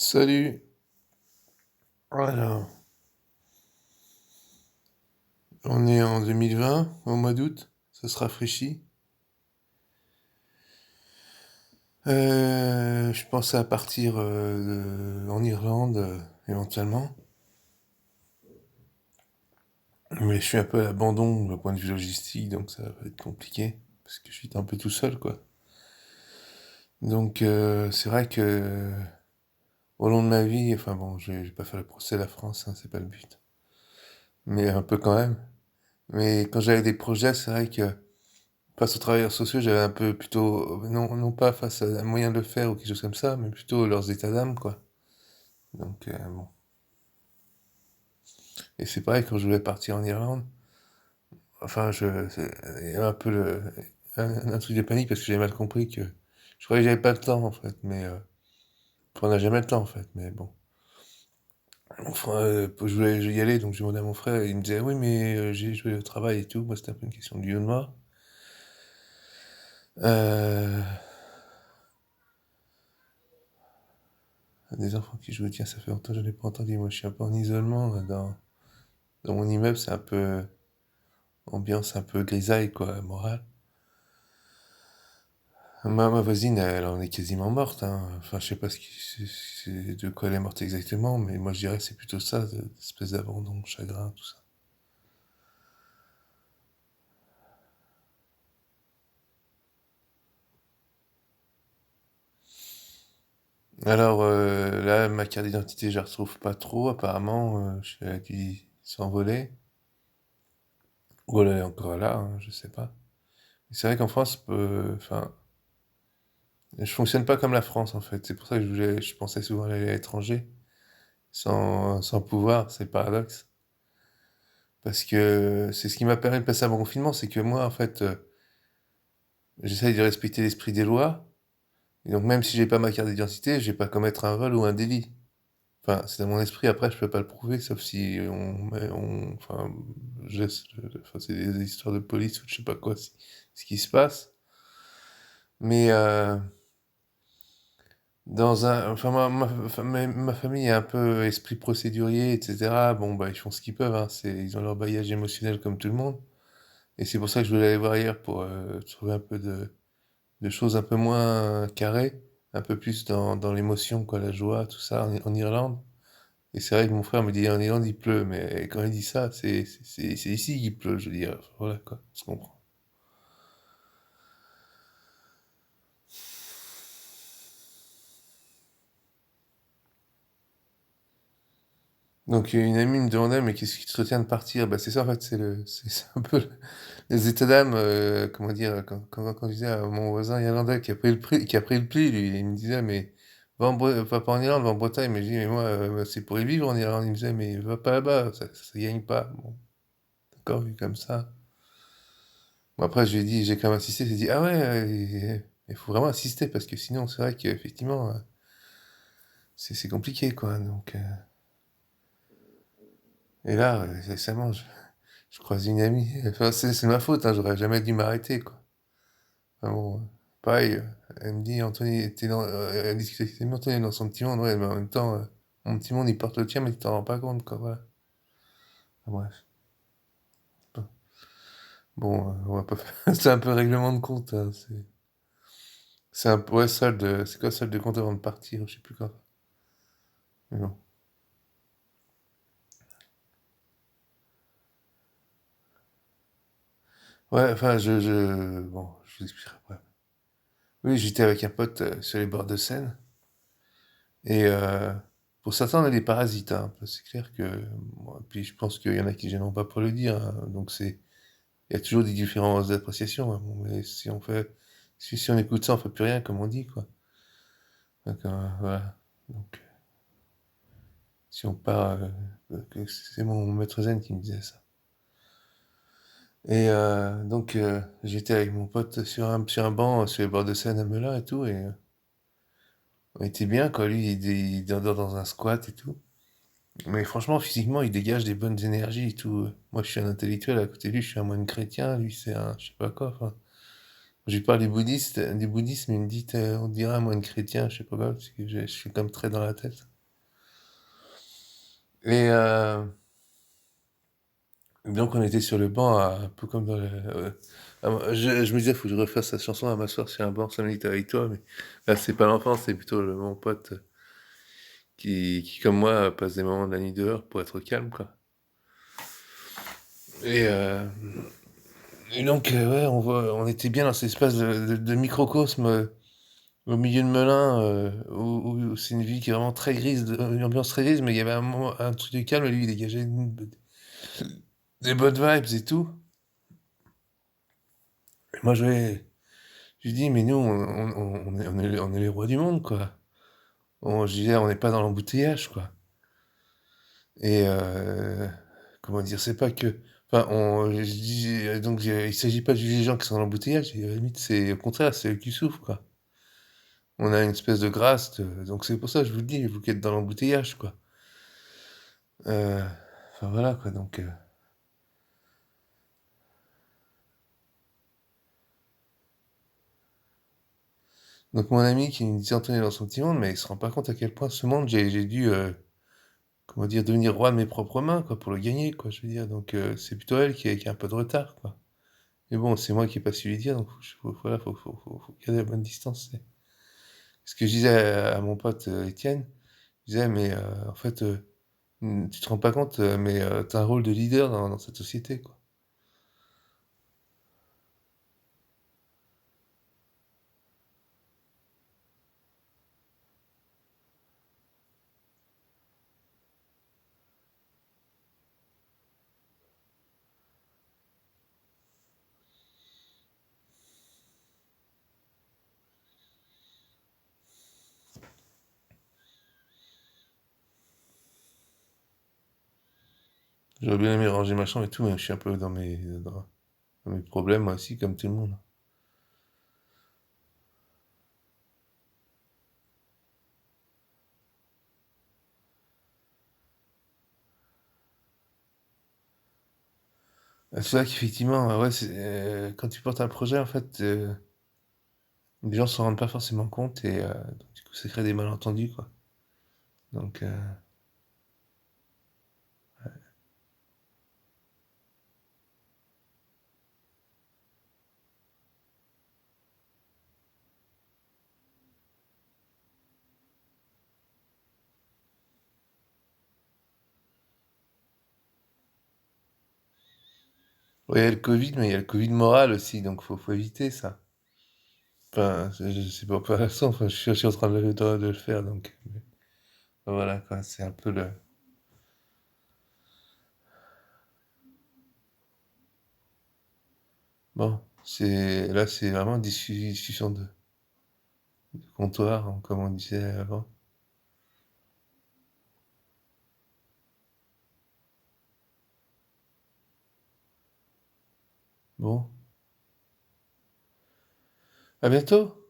Salut. Alors, on est en 2020, au mois d'août, ça se rafraîchit. Je pensais à partir en Irlande, éventuellement. Mais je suis un peu à l'abandon du point de vue logistique, donc ça va être compliqué. Parce que je suis un peu tout seul, quoi. Donc, c'est vrai que au long de ma vie, enfin bon, je vais pas faire le procès à la France, hein, c'est pas le but. Mais un peu quand même. Mais quand j'avais des projets, c'est vrai que face aux travailleurs sociaux, j'avais un peu plutôt, non pas face à un moyen de le faire ou quelque chose comme ça, mais plutôt leurs états d'âme, quoi. Donc, bon. Et c'est pareil quand je voulais partir en Irlande. Enfin, il y avait un peu un truc de panique parce que j'avais mal compris que je croyais que j'avais pas le temps, en fait, mais enfin, on n'a jamais le temps, en fait, mais bon. Mon frère, je voulais y aller, donc j'ai demandé à mon frère, et il me disait, oui, mais j'ai joué au travail et tout. Moi, c'était un peu une question de lieu de mort. Euh, des enfants qui jouent, tiens, ça fait longtemps que je n'ai pas entendu. Moi, je suis un peu en isolement dans mon immeuble, c'est un peu ambiance un peu grisaille, quoi, morale. Ma voisine, elle en est quasiment morte, hein. Enfin, je sais pas de quoi elle est morte exactement, mais moi je dirais que c'est plutôt ça, espèce d'abandon, chagrin, tout ça. Alors là, ma carte d'identité, je la retrouve pas trop, apparemment. Elle a dû s'envoler. Ou elle est encore là, hein, je sais pas. Mais c'est vrai qu'en France, enfin, je fonctionne pas comme la France en fait. C'est pour ça que je pensais souvent aller à l'étranger, sans pouvoir, c'est le paradoxe. Parce que c'est ce qui m'a permis de passer un bon confinement, c'est que moi, en fait, j'essaye de respecter l'esprit des lois, et donc même si j'ai pas ma carte d'identité, je vais pas commettre un vol ou un délit. Enfin, c'est dans mon esprit, après, je peux pas le prouver, sauf si enfin, enfin, c'est des histoires de police ou je sais pas quoi, ce qui se passe. Mais enfin, ma famille est un peu esprit procédurier, etc. Bon, bah, ils font ce qu'ils peuvent, hein, ils ont leur bagage émotionnel comme tout le monde. Et c'est pour ça que je voulais aller voir hier pour trouver un peu de choses un peu moins carrées, un peu plus dans l'émotion, quoi, la joie, tout ça, en Irlande. Et c'est vrai que mon frère me dit, en Irlande, il pleut, mais quand il dit ça, c'est ici qu'il pleut, je veux dire, voilà, quoi, on se comprend. Donc une amie me demandait, mais qu'est-ce qui te retient de partir? Bah c'est ça, en fait, c'est un peu les états d'âme, comment dire, quand je disais à mon voisin irlandais qui a pris le pli, lui, il me disait, mais va pas en Irlande, va en Bretagne. Mais je dis, mais moi, c'est pour y vivre en Irlande. Il me disait, mais va pas là-bas, ça gagne pas. Bon, d'accord, vu comme ça. Bon, après, je lui ai dit, j'ai quand même insisté, j'ai dit, ah ouais, il faut vraiment insister, parce que sinon, c'est vrai qu'effectivement, c'est compliqué, quoi. Donc, et là, récemment, je croise une amie, enfin, c'est ma faute, hein, j'aurais jamais dû m'arrêter, quoi. Enfin bon, pareil, elle me dit, Anthony, elle discute avec ses amis, Anthony est dans son petit monde, ouais, mais en même temps, mon petit monde, il porte le tien, mais tu t'en rends pas compte, quoi, voilà. Enfin, bref. Bon, on va pas faire, c'est un peu règlement de compte, hein, c'est un peu, ouais, c'est quoi, solde de compte avant de partir, je sais plus quoi. Mais bon. Ouais, enfin, bon, je vous expliquerai après. Oui, j'étais avec un pote sur les bords de Seine, et pour certains, on a des parasites, hein, c'est clair que, bon, puis je pense qu'il y en a qui ne gêneront pas pour le dire, hein, donc il y a toujours des différences d'appréciation, hein, bon, mais si on écoute ça, on fait plus rien, comme on dit, quoi. Donc, voilà. Donc, si on part, c'est mon maître zen qui me disait ça. Et donc, j'étais avec mon pote sur un banc, sur les bords de Seine à Melun et tout, et on était bien, quoi. Lui, il dort dans un squat et tout. Mais franchement, physiquement, il dégage des bonnes énergies et tout. Moi, je suis un intellectuel, à côté de lui, je suis un moine chrétien, lui, c'est un, je sais pas quoi, enfin. Je lui parle du bouddhisme, il me dit, on dirait un moine chrétien, je sais pas quoi, parce que je suis comme très dans la tête. Et donc on était sur le banc, un peu comme dans le je me disais: «Faut que je refasse cette chanson à m'asseoir sur un banc 5 minutes avec toi», mais là, c'est pas l'enfance, c'est plutôt le mon pote, qui comme moi, passe des moments de la nuit dehors pour être au calme, quoi. Et ouais, on était bien dans cet espace de microcosme, au milieu de Melun, où c'est une ville qui est vraiment très grise, une ambiance très grise, mais il y avait un truc de calme, et lui, il dégageait des bonnes vibes et tout. Et moi, je lui dis: «Mais nous, on est les rois du monde, quoi». Je disais: «On n'est pas dans l'embouteillage, quoi». Et comment dire? C'est pas que enfin, je dis donc il s'agit pas de juger les gens qui sont dans l'embouteillage, et à la limite, c'est au contraire, c'est eux qui souffrent, quoi. On a une espèce de grâce, donc c'est pour ça que je vous le dis, vous qui êtes dans l'embouteillage, quoi. Heu, enfin voilà, quoi, donc mon ami qui me disait: «Antoine est dans son petit monde», mais il se rend pas compte à quel point ce monde, j'ai dû, comment dire? Devenir roi de mes propres mains, quoi, pour le gagner, quoi, je veux dire, donc c'est plutôt elle qui a un peu de retard, quoi. Mais bon, c'est moi qui ai pas su lui dire, donc voilà, faut garder la bonne distance, c'est ce que je disais à mon pote, Étienne. Je disais: «Mais en fait, tu te rends pas compte, mais tu as un rôle de leader dans cette société, quoi». J'aurais bien aimé ranger ma chambre et tout, mais je suis un peu dans mes problèmes, moi aussi, comme tout le monde. C'est vrai qu'effectivement, ouais, quand tu portes un projet, en fait, les gens s'en rendent pas forcément compte, et donc du coup, ça crée des malentendus, quoi. Donc ouais, il y a le covid, mais il y a le covid moral aussi, donc faut éviter ça. Enfin, c'est pas pour l'instant, enfin, je suis en train de le faire, donc voilà, quoi, c'est un peu le bon, c'est vraiment une discussion de comptoir, hein, comme on disait avant. Bon, à bientôt!